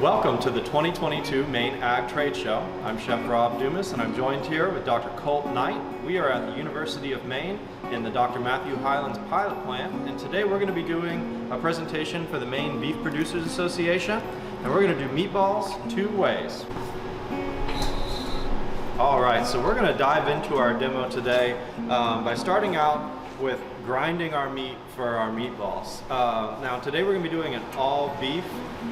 Welcome to the 2022 Maine Ag Trade Show. I'm Chef Rob Dumas and I'm joined here with Dr. Colt Knight. We are at the University of Maine in the Dr. Matthew Hyland's pilot plant, and today we're going to be doing a presentation for the Maine Beef Producers Association, and we're going to do meatballs two ways. Alright, so we're going to dive into our demo today by starting out with grinding our meat for our meatballs. Now today we're going to be doing an all beef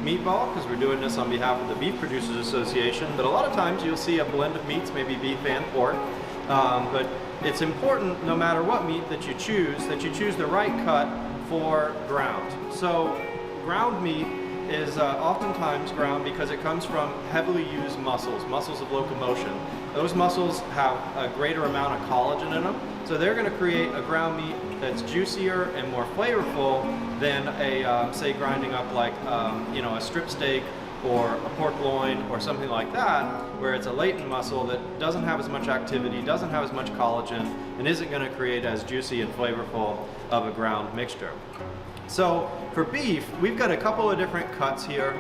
meatball because we're doing this on behalf of the Beef Producers Association, but a lot of times you'll see a blend of meats, maybe beef and pork, but it's important no matter what meat that you choose the right cut for ground. So ground meat is oftentimes ground because it comes from heavily used muscles of locomotion. Those muscles have a greater amount of collagen in them, so they're going to create a ground meat that's juicier and more flavorful than a, say, grinding up like a strip steak or a pork loin or something like that, where it's a latent muscle that doesn't have as much activity, doesn't have as much collagen, and isn't going to create as juicy and flavorful of a ground mixture. So for beef, we've got a couple of different cuts here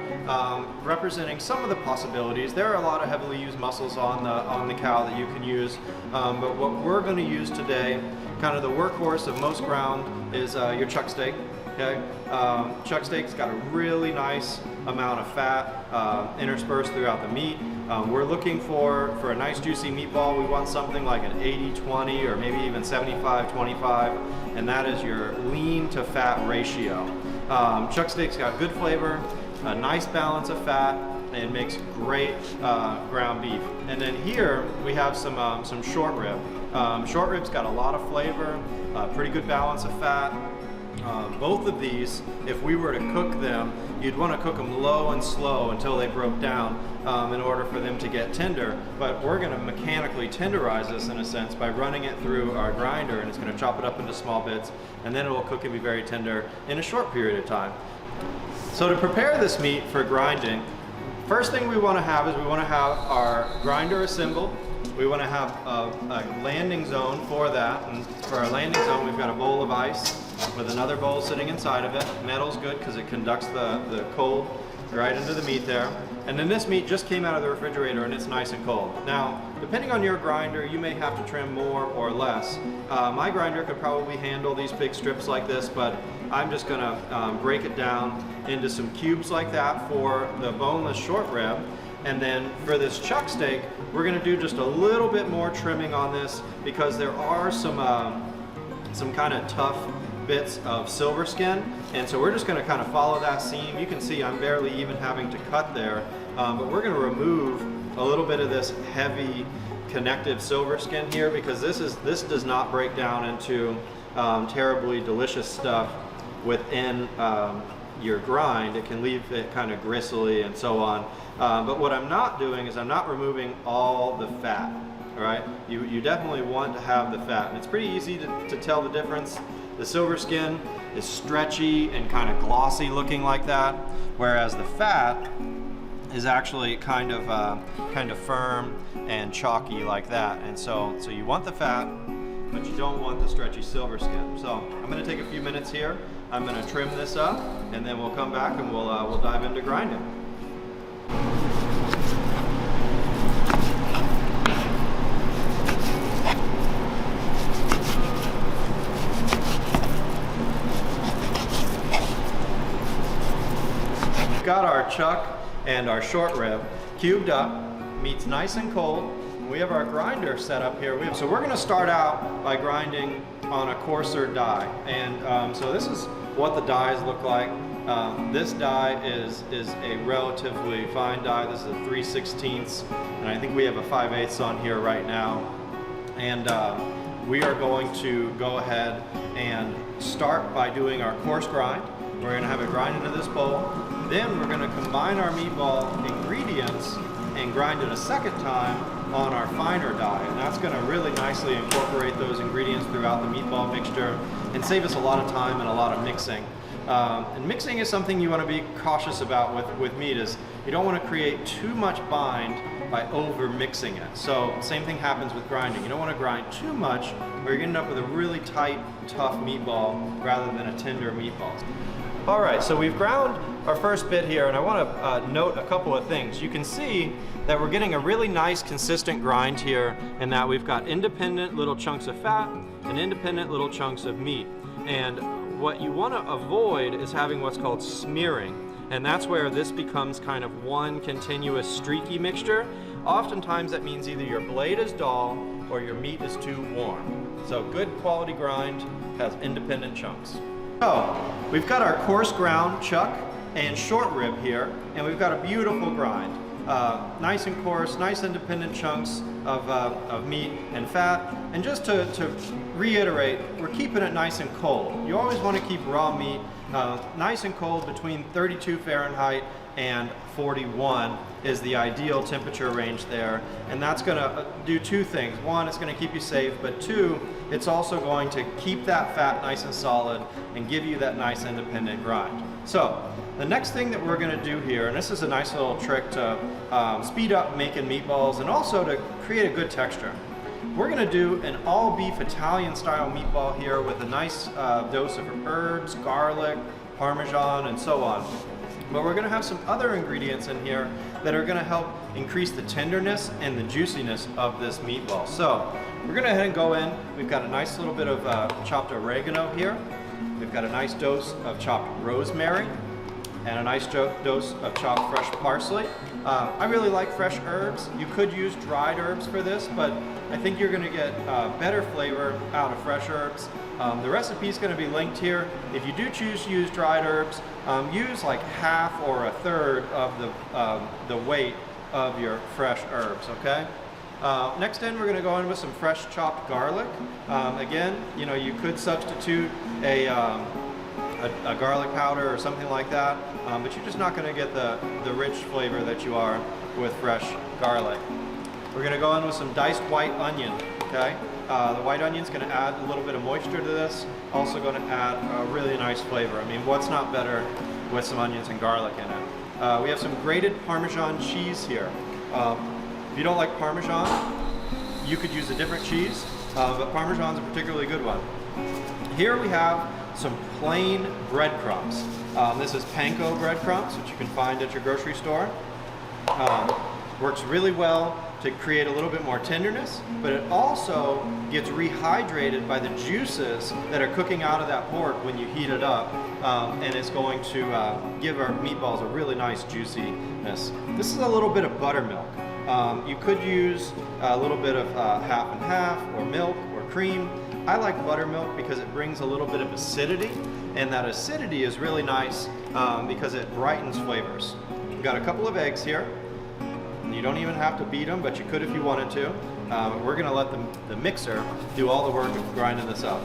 representing some of the possibilities. There are a lot of heavily used muscles on the cow that you can use, but what we're going to use today, kind of the workhorse of most ground, is your chuck steak. Okay, chuck steak's got a really nice amount of fat interspersed throughout the meat. We're looking for a nice juicy meatball. We want something like an 80-20 or maybe even 75-25, and that is your lean to fat ratio. Chuck steak's got good flavor, a nice balance of fat, and makes great ground beef. And then here we have some short rib. Short rib's got a lot of flavor, pretty good balance of fat. Both of these, if we were to cook them, you'd want to cook them low and slow until they broke down in order for them to get tender. But we're going to mechanically tenderize this in a sense by running it through our grinder, and it's going to chop it up into small bits, and then it will cook and be very tender in a short period of time. So to prepare this meat for grinding, first thing we want to have is we want to have our grinder assembled. We want to have a landing zone for that, and for our landing zone we've got a bowl of ice with another bowl sitting inside of it. Metal's good because it conducts the cold right into the meat there. And then this meat just came out of the refrigerator and it's nice and cold. Now, depending on your grinder, you may have to trim more or less. My grinder could probably handle these big strips like this, but I'm just going to break it down into some cubes like that for the boneless short rib. And then for this chuck steak, we're going to do just a little bit more trimming on this because there are some kind of tough bits of silver skin, and so we're just going to kind of follow that seam. You can see I'm barely even having to cut there, but we're going to remove a little bit of this heavy connective silver skin here because this does not break down into terribly delicious stuff within your grind. It can leave it kind of gristly and so on. But what I'm not doing is I'm not removing all the fat. All right, you definitely want to have the fat, and it's pretty easy to tell the difference. The silver skin is stretchy and kind of glossy looking like that, whereas the fat is actually kind of firm and chalky like that. And so you want the fat, but you don't want the stretchy silver skin. So I'm going to take a few minutes here. I'm going to trim this up, and then we'll come back and we'll dive into grinding. We've got our chuck and our short rib cubed up, meat's nice and cold. We have our grinder set up here. So we're going to start out by grinding on a coarser die, and so this is what the dies look like. This die is a relatively fine die. This is a 3/16, and I think we have a 5/8 on here right now. And we are going to go ahead and start by doing our coarse grind. We're going to have it grind into this bowl. Then we're going to combine our meatball ingredients and grind it a second time on our finer die. And that's going to really nicely incorporate those ingredients throughout the meatball mixture and save us a lot of time and a lot of mixing. And mixing is something you want to be cautious about with meat. Is you don't want to create too much bind by over mixing it. So same thing happens with grinding. You don't want to grind too much or you're going to end up with a really tight, tough meatball rather than a tender meatball. All right, so we've ground our first bit here, and I want to note a couple of things. You can see that we're getting a really nice consistent grind here, in that we've got independent little chunks of fat and independent little chunks of meat. And what you want to avoid is having what's called smearing, and that's where this becomes kind of one continuous streaky mixture. Oftentimes that means either your blade is dull or your meat is too warm. So good quality grind has independent chunks. So we've got our coarse ground chuck and short rib here, and we've got a beautiful grind. Nice and coarse, nice independent chunks of meat and fat. And just to reiterate, we're keeping it nice and cold. You always want to keep raw meat nice and cold. Between 32 Fahrenheit and 41 is the ideal temperature range there. And that's going to do two things. One, it's going to keep you safe, but two, it's also going to keep that fat nice and solid and give you that nice independent grind. So the next thing that we're going to do here, and this is a nice little trick to speed up making meatballs and also to create a good texture. We're going to do an all beef Italian style meatball here with a nice dose of herbs, garlic, Parmesan, and so on. But we're going to have some other ingredients in here that are going to help increase the tenderness and the juiciness of this meatball. So we're going to go ahead and go in. We've got a nice little bit of chopped oregano here. We've got a nice dose of chopped rosemary and a nice dose of chopped fresh parsley. I really like fresh herbs. You could use dried herbs for this, but I think you're going to get better flavor out of fresh herbs. The recipe is going to be linked here. If you do choose to use dried herbs, use like half or a third of the weight of your fresh herbs, okay? Next in, we're going to go in with some fresh chopped garlic. Again, you know, you could substitute a garlic powder or something like that, but you're just not going to get the rich flavor that you are with fresh garlic. We're going to go in with some diced white onion, okay? The white onion is going to add a little bit of moisture to this, also going to add a really nice flavor. I mean, what's not better with some onions and garlic in it? We have some grated Parmesan cheese here. If you don't like Parmesan, you could use a different cheese, but Parmesan is a particularly good one. Here we have some plain breadcrumbs. This is panko breadcrumbs, which you can find at your grocery store. Works really well to create a little bit more tenderness, but it also gets rehydrated by the juices that are cooking out of that pork when you heat it up, and it's going to give our meatballs a really nice juiciness. This is a little bit of buttermilk. You could use a little bit of half and half, or milk, or cream. I like buttermilk because it brings a little bit of acidity, and that acidity is really nice because it brightens flavors. We've got a couple of eggs here. You don't even have to beat them, but you could if you wanted to. We're going to let the mixer do all the work of grinding this up.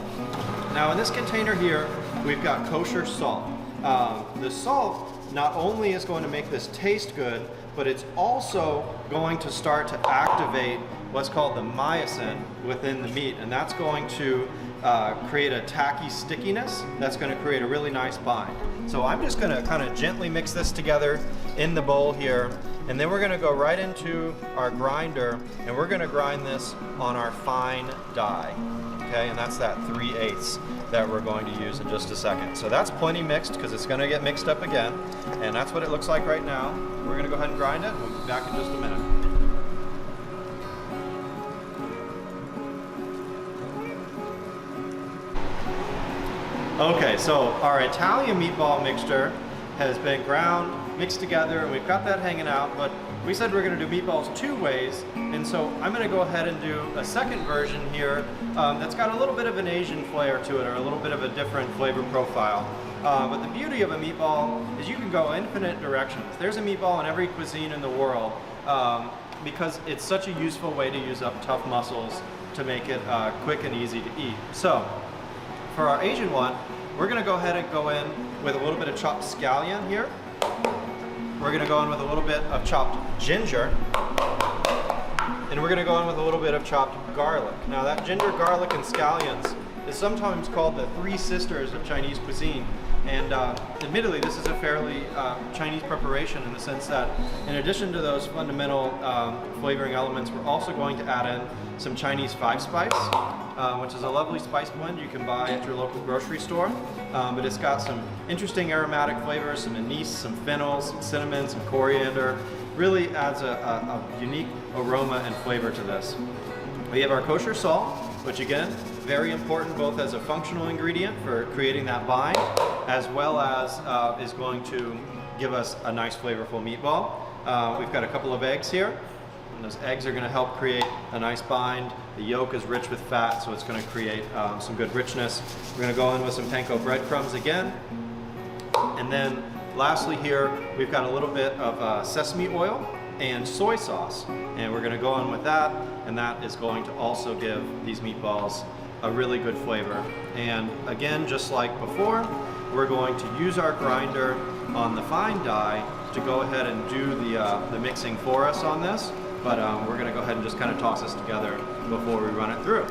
Now in this container here, we've got kosher salt. The salt not only is going to make this taste good, but it's also going to start to activate what's called the myosin within the meat, and that's going to create a tacky stickiness that's going to create a really nice bind. So I'm just going to kind of gently mix this together in the bowl here, and then we're going to go right into our grinder, and we're going to grind this on our fine die. Okay, and that's that 3/8 that we're going to use in just a second. So that's plenty mixed because it's going to get mixed up again, and that's what it looks like right now. We're going to go ahead and grind it. We'll be back in just a minute. Okay, so our Italian meatball mixture has been ground, mixed together, and we've got that hanging out, but we said we're going to do meatballs two ways, and so I'm going to go ahead and do a second version here that's got a little bit of an Asian flair to it, or a little bit of a different flavor profile. But the beauty of a meatball is you can go infinite directions. There's a meatball in every cuisine in the world because it's such a useful way to use up tough muscles to make it quick and easy to eat. So for our Asian one, we're going to go ahead and go in with a little bit of chopped scallion here. We're going to go in with a little bit of chopped ginger, and we're going to go in with a little bit of chopped garlic. Now that ginger, garlic, and scallions is sometimes called the three sisters of Chinese cuisine And admittedly, this is a fairly Chinese preparation in the sense that in addition to those fundamental flavoring elements, we're also going to add in some Chinese 5-spice, which is a lovely spice blend you can buy at your local grocery store. But it's got some interesting aromatic flavors, some anise, some fennel, some cinnamon, some coriander. Really adds a unique aroma and flavor to this. We have our kosher salt, which again, very important both as a functional ingredient for creating that bind, as well as is going to give us a nice flavorful meatball. We've got a couple of eggs here, and those eggs are going to help create a nice bind. The yolk is rich with fat, so it's going to create some good richness. We're going to go in with some panko breadcrumbs again. And then lastly here, we've got a little bit of sesame oil and soy sauce. And we're going to go in with that, and that is going to also give these meatballs a really good flavor. And again, just like before, we're going to use our grinder on the fine die to go ahead and do the mixing for us on this. But we're going to go ahead and just kind of toss this together before we run it through.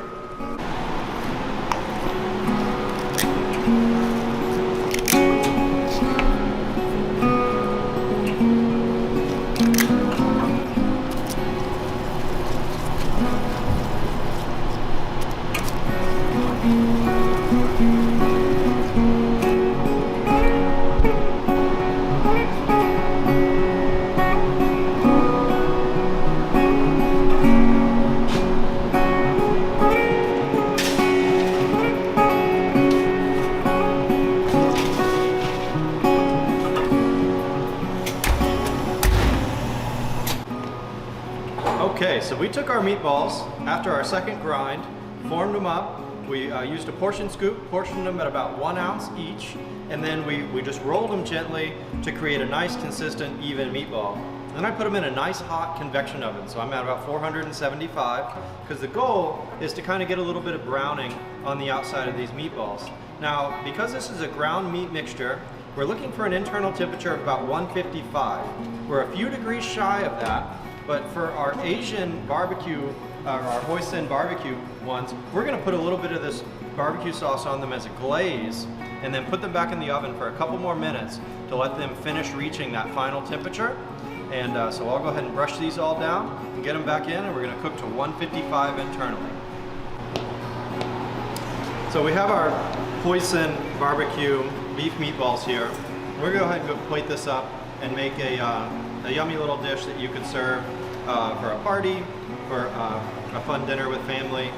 Okay, so we took our meatballs after our second grind, formed them up. We used a portion scoop, portioned them at about 1 ounce each, and then we just rolled them gently to create a nice, consistent, even meatball. Then I put them in a nice hot convection oven, so I'm at about 475, because the goal is to kind of get a little bit of browning on the outside of these meatballs. Now, because this is a ground meat mixture, we're looking for an internal temperature of about 155. We're a few degrees shy of that, but for our Asian barbecue, our hoisin barbecue ones, we're gonna put a little bit of this barbecue sauce on them as a glaze, and then put them back in the oven for a couple more minutes to let them finish reaching that final temperature. And so I'll go ahead and brush these all down and get them back in, and we're gonna cook to 155 internally. So we have our hoisin barbecue beef meatballs here. We're gonna go ahead and go plate this up and make a yummy little dish that you can serve for a party, for a fun dinner with family.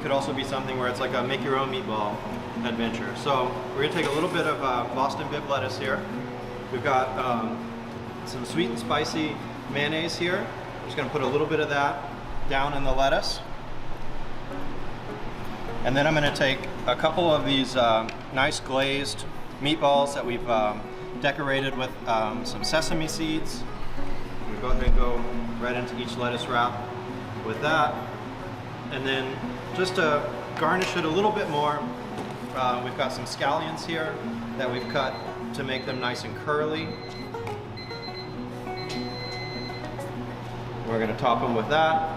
Could also be something where it's like a make your own meatball adventure. So we're gonna take a little bit of Boston bib lettuce here. We've got some sweet and spicy mayonnaise here. I'm just gonna put a little bit of that down in the lettuce. And then I'm gonna take a couple of these nice glazed meatballs that we've decorated with some sesame seeds. We go ahead and go right into each lettuce wrap with that. And then just to garnish it a little bit more, we've got some scallions here that we've cut to make them nice and curly. We're gonna top them with that.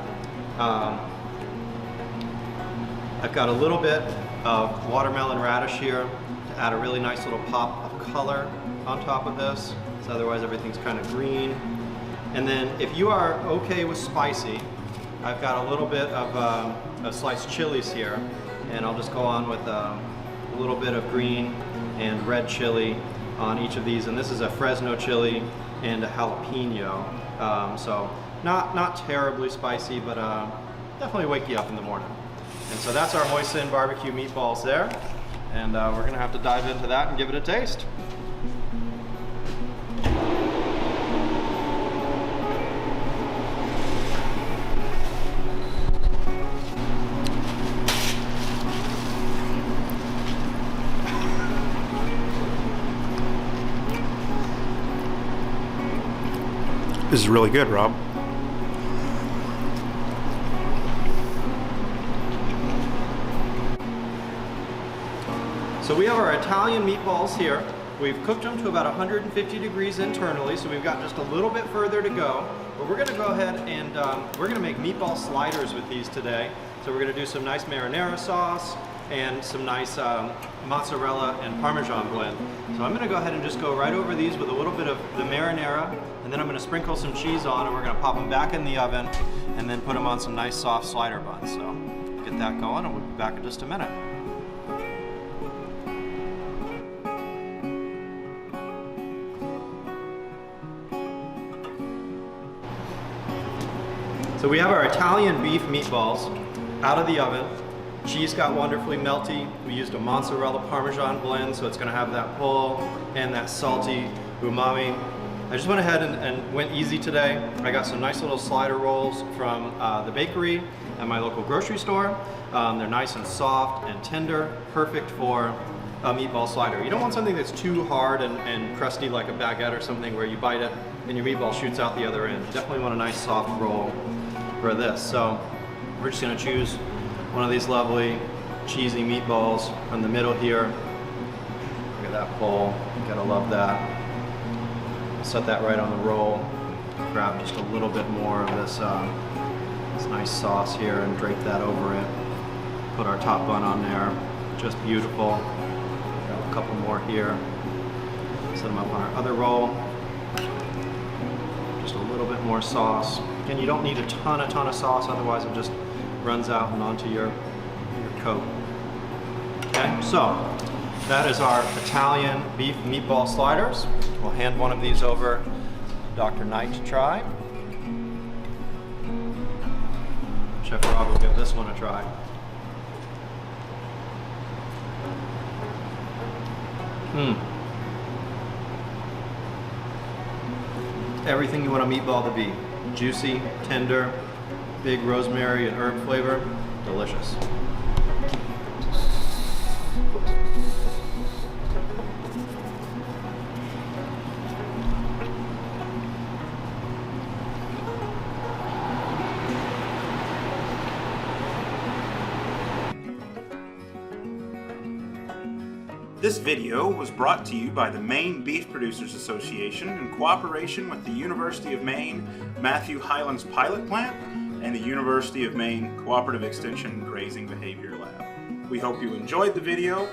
I've got a little bit of watermelon radish here to add a really nice little pop of color on top of this, so otherwise everything's kind of green. And then if you are okay with spicy, I've got a little bit of sliced chilies here, and I'll just go on with a little bit of green and red chili on each of these. And this is a Fresno chili and a jalapeno, so not terribly spicy, but definitely wake you up in the morning. And so that's our hoisin barbecue meatballs there, and we're gonna have to dive into that and give it a taste. This is really good, Rob. So we have our Italian meatballs here. We've cooked them to about 150 degrees internally, so we've got just a little bit further to go. But we're gonna go ahead and we're gonna make meatball sliders with these today. So we're gonna do some nice marinara sauce, and some nice mozzarella and Parmesan blend. So I'm gonna go ahead and just go right over these with a little bit of the marinara, and then I'm gonna sprinkle some cheese on, and we're gonna pop them back in the oven and then put them on some nice soft slider buns. So get that going, and we'll be back in just a minute. So we have our Italian beef meatballs out of the oven. Cheese got wonderfully melty. We used a mozzarella Parmesan blend, so it's gonna have that pull and that salty umami. I just went ahead and went easy today. I got some nice little slider rolls from the bakery at my local grocery store. They're nice and soft and tender, perfect for a meatball slider. You don't want something that's too hard and crusty like a baguette or something where you bite it and your meatball shoots out the other end. You definitely want a nice soft roll for this. So we're just gonna choose one of these lovely cheesy meatballs from the middle here. Look at that pull, you gotta love that. Set that right on the roll. Grab just a little bit more of this nice sauce here and drape that over it. Put our top bun on there, just beautiful. Got a couple more here. Set them up on our other roll. Just a little bit more sauce. Again, you don't need a ton of sauce, otherwise it just runs out and onto your coat. Okay, so that is our Italian beef meatball sliders. We'll hand one of these over to Dr. Knight to try. Chef Rob will give this one a try. Everything you want a meatball to be. Juicy, tender, big rosemary and herb flavor, delicious. This video was brought to you by the Maine Beef Producers Association in cooperation with the University of Maine Matthew Highlands Pilot Plant and the University of Maine Cooperative Extension Grazing Behavior Lab. We hope you enjoyed the video